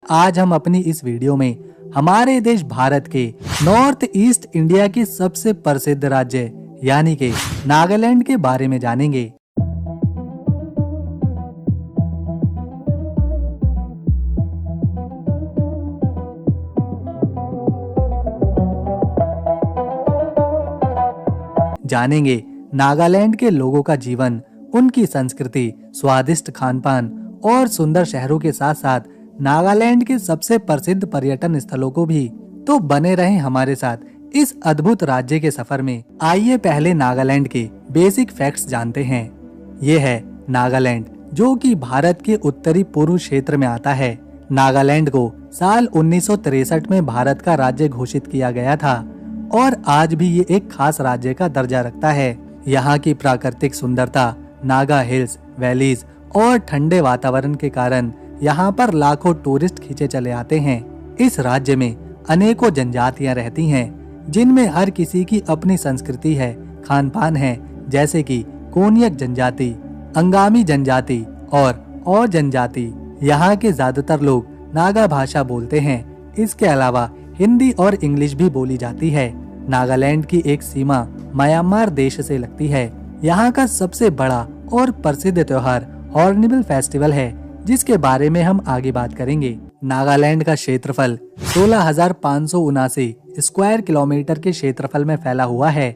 आज हम अपनी इस वीडियो में हमारे देश भारत के नॉर्थ ईस्ट इंडिया की सबसे प्रसिद्ध राज्य यानी कि नागालैंड के बारे में जानेंगे। जानेंगे नागालैंड के लोगों का जीवन, उनकी संस्कृति, स्वादिष्ट खानपान और सुंदर शहरों के साथ साथ नागालैंड के सबसे प्रसिद्ध पर्यटन स्थलों को भी। तो बने रहें हमारे साथ इस अद्भुत राज्य के सफर में। आइए पहले नागालैंड के बेसिक फैक्ट्स जानते हैं। ये है नागालैंड, जो कि भारत के उत्तरी पूर्व क्षेत्र में आता है। नागालैंड को साल 1963 में भारत का राज्य घोषित किया गया था और आज भी ये एक खास राज्य का दर्जा रखता है। यहाँ की प्राकृतिक सुंदरता, नागा हिल्स, वैलीज और ठंडे वातावरण के कारण यहाँ पर लाखों टूरिस्ट खींचे चले आते हैं। इस राज्य में अनेकों जनजातियाँ रहती हैं, जिनमें हर किसी की अपनी संस्कृति है, खान पान है, जैसे कि कोनियक जनजाति, अंगामी जनजाति और जनजाति। यहाँ के ज्यादातर लोग नागा भाषा बोलते हैं। इसके अलावा हिंदी और इंग्लिश भी बोली जाती है। नागालैंड की एक सीमा म्यांमार देश से लगती है। यहाँ का सबसे बड़ा और प्रसिद्ध त्योहार हॉर्नबिल फेस्टिवल है, जिसके बारे में हम आगे बात करेंगे। नागालैंड का क्षेत्रफल 16,579 स्क्वायर किलोमीटर के क्षेत्रफल में फैला हुआ है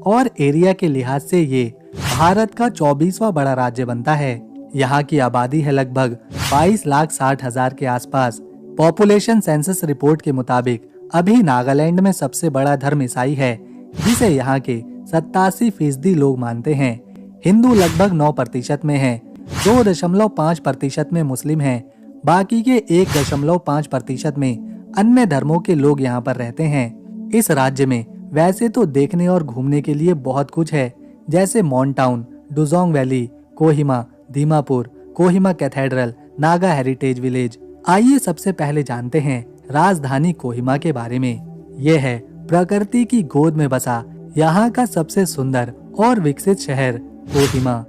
और एरिया के लिहाज से ये भारत का 24वां बड़ा राज्य बनता है। यहाँ की आबादी है लगभग 22,60,000 के आसपास। पॉपुलेशन सेंसस रिपोर्ट के मुताबिक अभी नागालैंड में सबसे बड़ा धर्म ईसाई है, जिसे यहाँ के 87% लोग मानते हैं। हिंदू लगभग 9% में है, 2.5% में मुस्लिम हैं, बाकी के 1.5% में अन्य धर्मों के लोग यहाँ पर रहते हैं। इस राज्य में वैसे तो देखने और घूमने के लिए बहुत कुछ है, जैसे Mon town, Dzukou valley, Kohima, Dimapur, Kohima cathedral, Naga heritage village. आइए सबसे पहले जानते हैं राजधानी कोहिमा के बारे में। यह है प्रकृति की गोद में बसा यहाँ का सबसे सुंदर और विकसित शहर कोहिमा।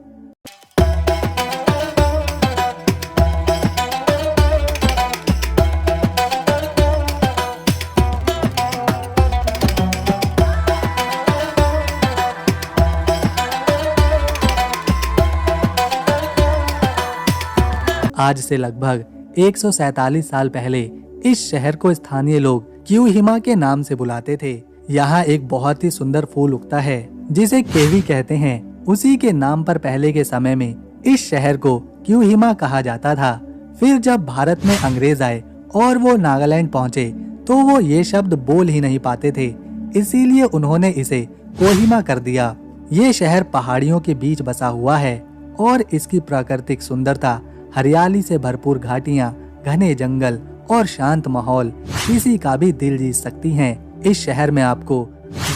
आज से लगभग 147 साल पहले इस शहर को स्थानीय लोग क्यूहिमा के नाम से बुलाते थे। यहाँ एक बहुत ही सुंदर फूल उगता है, जिसे केवी कहते हैं। उसी के नाम पर पहले के समय में इस शहर को क्यूहिमा कहा जाता था। फिर जब भारत में अंग्रेज आए और वो नागालैंड पहुँचे, तो वो ये शब्द बोल ही नहीं पाते थे, इसीलिए उन्होंने इसे कोहिमा कर दिया। ये शहर पहाड़ियों के बीच बसा हुआ है और इसकी प्राकृतिक सुंदरता, हरियाली से भरपूर घाटियां, घने जंगल और शांत माहौल किसी का भी दिल जीत सकती हैं। इस शहर में आपको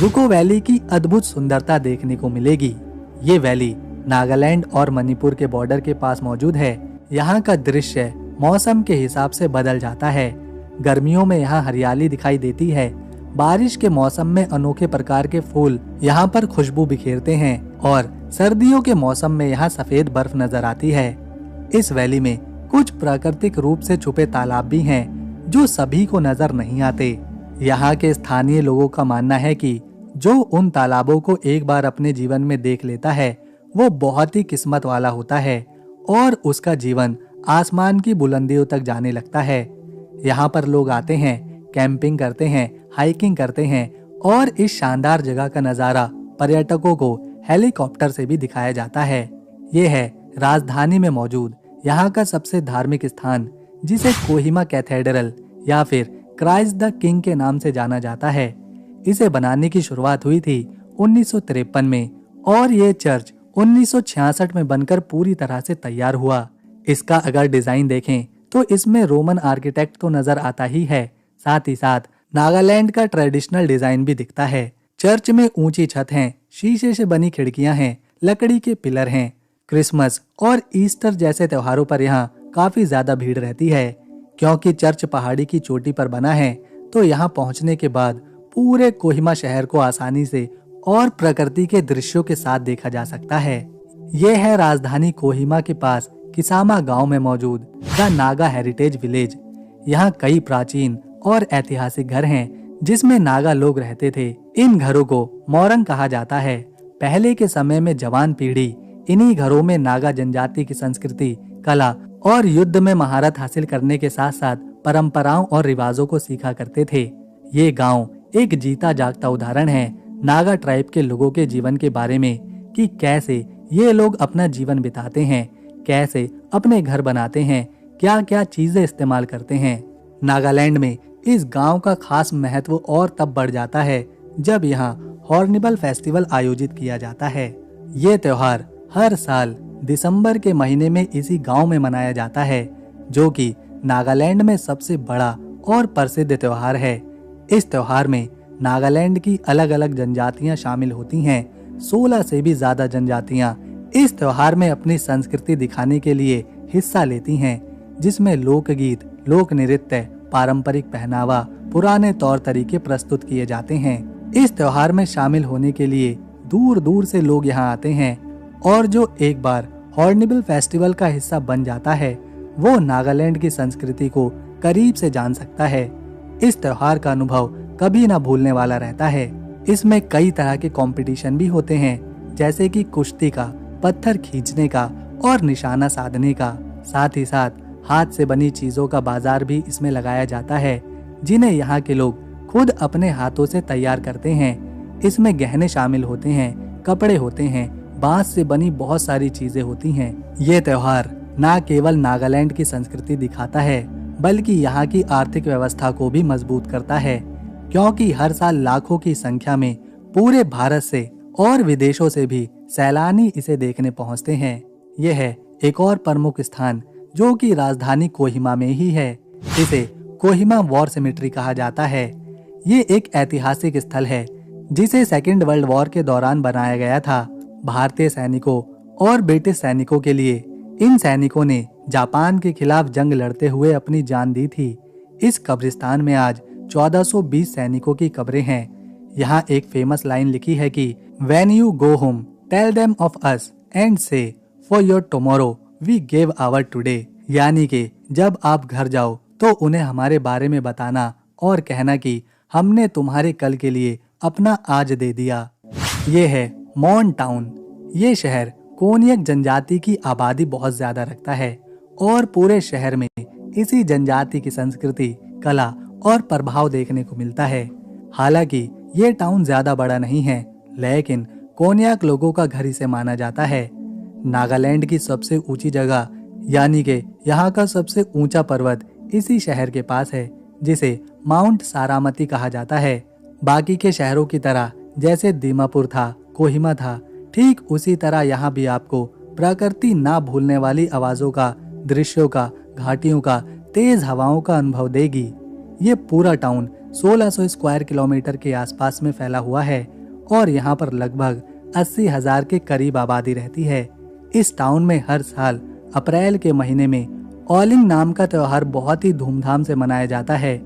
जुको वैली की अद्भुत सुंदरता देखने को मिलेगी। ये वैली नागालैंड और मणिपुर के बॉर्डर के पास मौजूद है। यहाँ का दृश्य मौसम के हिसाब से बदल जाता है। गर्मियों में यहाँ हरियाली दिखाई देती है, बारिश के मौसम में अनोखे प्रकार के फूल यहाँ पर खुशबू बिखेरते हैं और सर्दियों के मौसम में यहाँ सफेद बर्फ नजर आती है। इस वैली में कुछ प्राकृतिक रूप से छुपे तालाब भी हैं, जो सभी को नजर नहीं आते। यहाँ के स्थानीय लोगों का मानना है कि जो उन तालाबों को एक बार अपने जीवन में देख लेता है, वो बहुत ही किस्मत वाला होता है और उसका जीवन आसमान की बुलंदियों तक जाने लगता है। यहाँ पर लोग आते हैं, कैंपिंग करते हैं, हाइकिंग करते हैं और इस शानदार जगह का नजारा पर्यटकों को हेलीकॉप्टर से भी दिखाया जाता है। ये है राजधानी में मौजूद यहाँ का सबसे धार्मिक स्थान, जिसे कोहिमा कैथेड्रल या फिर क्राइस्ट द किंग के नाम से जाना जाता है। इसे बनाने की शुरुआत हुई थी 1953 में और ये चर्च 1966 में बनकर पूरी तरह से तैयार हुआ। इसका अगर डिजाइन देखें तो इसमें रोमन आर्किटेक्ट तो नजर आता ही है, साथ ही साथ नागालैंड का ट्रेडिशनल डिजाइन भी दिखता है। चर्च में ऊंची छत है, शीशे से बनी खिड़कियां हैं, लकड़ी के पिलर हैं। क्रिसमस और ईस्टर जैसे त्योहारों पर यहाँ काफी ज्यादा भीड़ रहती है। क्योंकि चर्च पहाड़ी की चोटी पर बना है, तो यहाँ पहुँचने के बाद पूरे कोहिमा शहर को आसानी से और प्रकृति के दृश्यों के साथ देखा जा सकता है। ये है राजधानी कोहिमा के पास किसामा गांव में मौजूद द नागा हेरिटेज विलेज। यहाँ कई प्राचीन और ऐतिहासिक घर हैं जिसमें नागा लोग रहते थे। इन घरों को मोरंग कहा जाता है। पहले के समय में जवान पीढ़ी इन्हीं घरों में नागा जनजाति की संस्कृति, कला और युद्ध में महारत हासिल करने के साथ साथ परंपराओं और रिवाजों को सीखा करते थे। ये गांव एक जीता जागता उदाहरण है नागा ट्राइब के लोगों के जीवन के बारे में कि कैसे ये लोग अपना जीवन बिताते हैं, कैसे अपने घर बनाते हैं, क्या क्या चीजें इस्तेमाल करते हैं। नागालैंड में इस गांव का खास महत्व और तब बढ़ जाता है जब यहाँ हॉर्निबल फेस्टिवल आयोजित किया जाता है। ये त्योहार हर साल दिसंबर के महीने में इसी गांव में मनाया जाता है, जो कि नागालैंड में सबसे बड़ा और प्रसिद्ध त्योहार है। इस त्योहार में नागालैंड की अलग अलग जनजातियां शामिल होती हैं। 16 से भी ज्यादा जनजातियां इस त्योहार में अपनी संस्कृति दिखाने के लिए हिस्सा लेती हैं, जिसमें लोकगीत, लोक नृत्य, पारंपरिक पहनावा, पुराने तौर तरीके प्रस्तुत किए जाते हैं। इस त्योहार में शामिल होने के लिए दूर दूर से लोग यहाँ आते हैं और जो एक बार हॉर्निबल फेस्टिवल का हिस्सा बन जाता है वो नागालैंड की संस्कृति को करीब से जान सकता है। इस त्योहार का अनुभव कभी ना भूलने वाला रहता है। इसमें कई तरह के कंपटीशन भी होते हैं, जैसे कि कुश्ती का, पत्थर खींचने का और निशाना साधने का। साथ ही साथ हाथ से बनी चीजों का बाजार भी इसमें लगाया जाता है, जिन्हें यहाँ के लोग खुद अपने हाथों से तैयार करते हैं। इसमें गहने शामिल होते हैं, कपड़े होते हैं, बांस से बनी बहुत सारी चीजें होती हैं। ये त्योहार न केवल नागालैंड की संस्कृति दिखाता है, बल्कि यहाँ की आर्थिक व्यवस्था को भी मजबूत करता है, क्योंकि हर साल लाखों की संख्या में पूरे भारत से और विदेशों से भी सैलानी इसे देखने पहुँचते हैं। यह है एक और प्रमुख स्थान जो कि राजधानी कोहिमा में ही है। इसे कोहिमा वॉर सिमेट्री कहा जाता है। ये एक ऐतिहासिक स्थल है जिसे सेकेंड वर्ल्ड वॉर के दौरान बनाया गया था। भारतीय सैनिकों और ब्रिटिश सैनिकों के लिए इन सैनिकों ने जापान के खिलाफ जंग लड़ते हुए अपनी जान दी थी। इस कब्रिस्तान में आज 1420 सैनिकों की कब्रें हैं। यहाँ एक फेमस लाइन लिखी है कि When you go home, tell them of us and say, for your tomorrow we gave our today। यानी कि जब आप घर जाओ तो उन्हें हमारे बारे में बताना और कहना कि हमने तुम्हारे कल के लिए अपना आज दे दिया। ये है मॉन टाउन। ये शहर कोनियक जनजाति की आबादी बहुत ज्यादा रखता है और पूरे शहर में इसी जनजाति की संस्कृति, कला और प्रभाव देखने को मिलता है। हालांकि ये टाउन ज्यादा बड़ा नहीं है, लेकिन कोनियाक लोगों का घर इसे माना जाता है। नागालैंड की सबसे ऊंची जगह यानी कि यहाँ का सबसे ऊंचा पर्वत इसी शहर के पास है, जिसे माउंट सारामती कहा जाता है। बाकी के शहरों की तरह जैसे दीमापुर था, कोहिमा था, ठीक उसी तरह यहाँ भी आपको प्रकृति ना भूलने वाली आवाजों का, दृश्यों का, घाटियों का, तेज हवाओं का अनुभव देगी। ये पूरा टाउन 1600 स्क्वायर किलोमीटर के आसपास में फैला हुआ है और यहाँ पर लगभग 80,000 के करीब आबादी रहती है। इस टाउन में हर साल अप्रैल के महीने में ऑलिंग नाम का त्योहार बहुत ही धूमधाम से मनाया जाता है,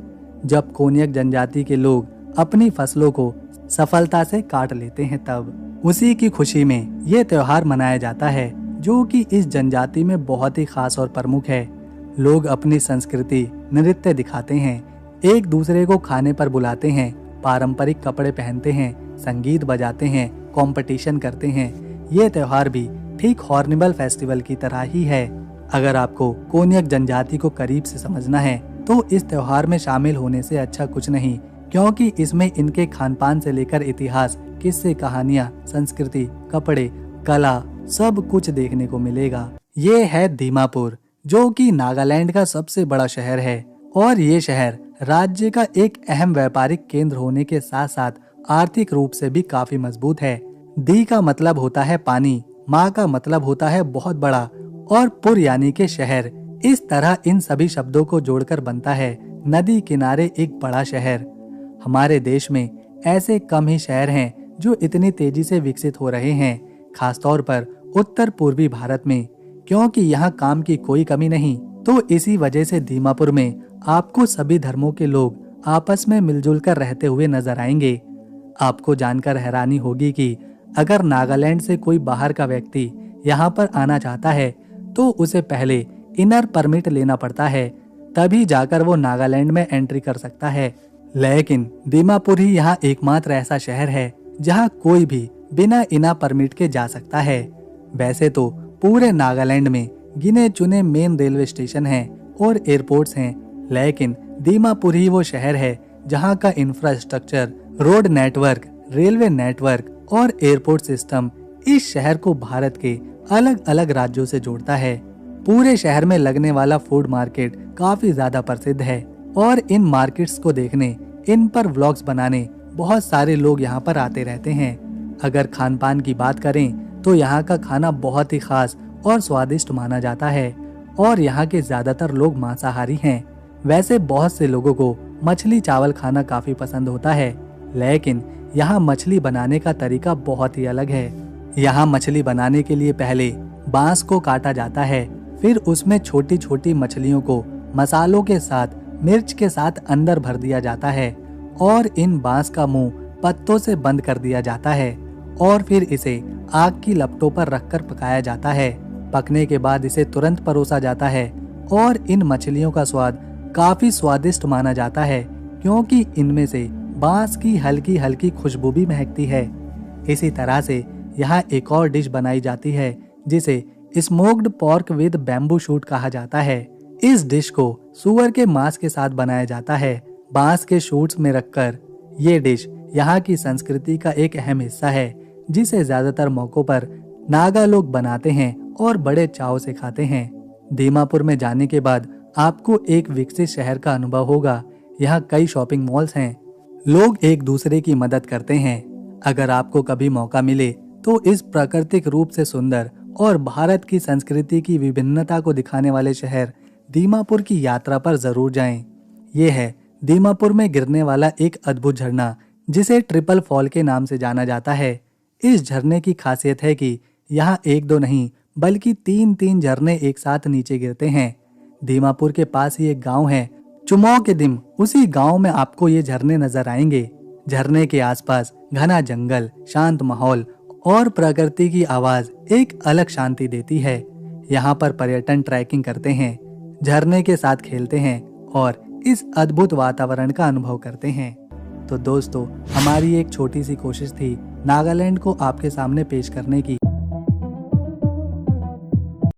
जब कोनियक जनजाति के लोग अपनी फसलों को सफलता से काट लेते हैं। तब उसी की खुशी में ये त्योहार मनाया जाता है, जो कि इस जनजाति में बहुत ही खास और प्रमुख है। लोग अपनी संस्कृति, नृत्य दिखाते हैं, एक दूसरे को खाने पर बुलाते हैं, पारंपरिक कपड़े पहनते हैं, संगीत बजाते हैं, कंपटीशन करते हैं। ये त्योहार भी ठीक हॉर्निबल फेस्टिवल की तरह ही है। अगर आपको कोनियक जनजाति को करीब से समझना है तो इस त्योहार में शामिल होने से अच्छा कुछ नहीं, क्योंकि इसमें इनके खान पान से लेकर इतिहास, किस्से, कहानियाँ, संस्कृति, कपड़े, कला सब कुछ देखने को मिलेगा। ये है दीमापुर, जो कि नागालैंड का सबसे बड़ा शहर है और ये शहर राज्य का एक अहम व्यापारिक केंद्र होने के साथ साथ आर्थिक रूप से भी काफी मजबूत है। दी का मतलब होता है पानी, माँ का मतलब होता है बहुत बड़ा और पुर यानी के शहर। इस तरह इन सभी शब्दों को जोड़कर बनता है नदी किनारे एक बड़ा शहर। हमारे देश में ऐसे कम ही शहर हैं जो इतनी तेजी से विकसित हो रहे हैं, खासतौर पर उत्तर पूर्वी भारत में, क्योंकि यहाँ काम की कोई कमी नहीं। तो इसी वजह से दीमापुर में आपको सभी धर्मों के लोग आपस में मिलजुल कर रहते हुए नजर आएंगे। आपको जानकर हैरानी होगी कि अगर नागालैंड से कोई बाहर का व्यक्ति यहाँ पर आना चाहता है तो उसे पहले इनर परमिट लेना पड़ता है, तभी जाकर वो नागालैंड में एंट्री कर सकता है। लेकिन दीमापुर ही यहाँ एकमात्र ऐसा शहर है जहाँ कोई भी बिना इना परमिट के जा सकता है। वैसे तो पूरे नागालैंड में गिने चुने मेन रेलवे स्टेशन हैं और एयरपोर्ट्स हैं, लेकिन दीमापुर ही वो शहर है जहाँ का infrastructure, road network, railway network और एयरपोर्ट सिस्टम इस शहर को भारत के अलग अलग राज्यों से जोड़ता है। पूरे शहर में लगने वाला फूड मार्केट काफी ज्यादा प्रसिद्ध है और इन मार्केट्स को देखने, इन पर व्लॉग्स बनाने बहुत सारे लोग यहाँ पर आते रहते हैं। अगर खान पान की बात करें तो यहाँ का खाना बहुत ही खास और स्वादिष्ट माना जाता है और यहाँ के ज्यादातर लोग मांसाहारी हैं। वैसे बहुत से लोगों को मछली चावल खाना काफी पसंद होता है, लेकिन यहाँ मछली बनाने का तरीका बहुत ही अलग है। यहाँ मछली बनाने के लिए पहले बांस को काटा जाता है, फिर उसमें छोटी छोटी मछलियों को मसालों के साथ, मिर्च के साथ अंदर भर दिया जाता है और इन बांस का मुंह पत्तों से बंद कर दिया जाता है और फिर इसे आग की लपटों पर रखकर पकाया जाता है। पकने के बाद इसे तुरंत परोसा जाता है और इन मछलियों का स्वाद काफी स्वादिष्ट माना जाता है क्योंकि इनमें से बांस की हल्की हल्की खुशबू भी महकती है। इसी तरह से यहाँ एक और डिश बनाई जाती है जिसे smoked pork with bamboo shoot कहा जाता है। इस डिश को सुअर के मांस के साथ बनाया जाता है, बांस के शूट्स में रखकर। ये डिश यहाँ की संस्कृति का एक अहम हिस्सा है जिसे ज्यादातर मौकों पर नागा लोग बनाते हैं और बड़े चाव से खाते हैं। दीमापुर में जाने के बाद आपको एक विकसित शहर का अनुभव होगा। यहाँ कई शॉपिंग मॉल्स हैं, लोग एक दूसरे की मदद करते हैं। अगर आपको कभी मौका मिले तो इस प्राकृतिक रूप से सुंदर और भारत की संस्कृति की विभिन्नता को दिखाने वाले शहर दीमापुर की यात्रा पर जरूर जाएं। ये है दीमापुर में गिरने वाला एक अद्भुत झरना जिसे ट्रिपल फॉल के नाम से जाना जाता है। इस झरने की खासियत है कि यहाँ एक दो नहीं बल्कि तीन तीन झरने एक साथ नीचे गिरते हैं। दीमापुर के पास ही एक गांव है चुमाओ के दिम, उसी गांव में आपको ये झरने नजर आएंगे। झरने के आसपास घना जंगल, शांत माहौल और प्रकृति की आवाज एक अलग शांति देती है। यहाँ पर पर्यटन ट्रैकिंग करते हैं, झरने के साथ खेलते हैं और इस अद्भुत वातावरण का अनुभव करते हैं। तो दोस्तों, हमारी एक छोटी सी कोशिश थी नागालैंड को आपके सामने पेश करने की।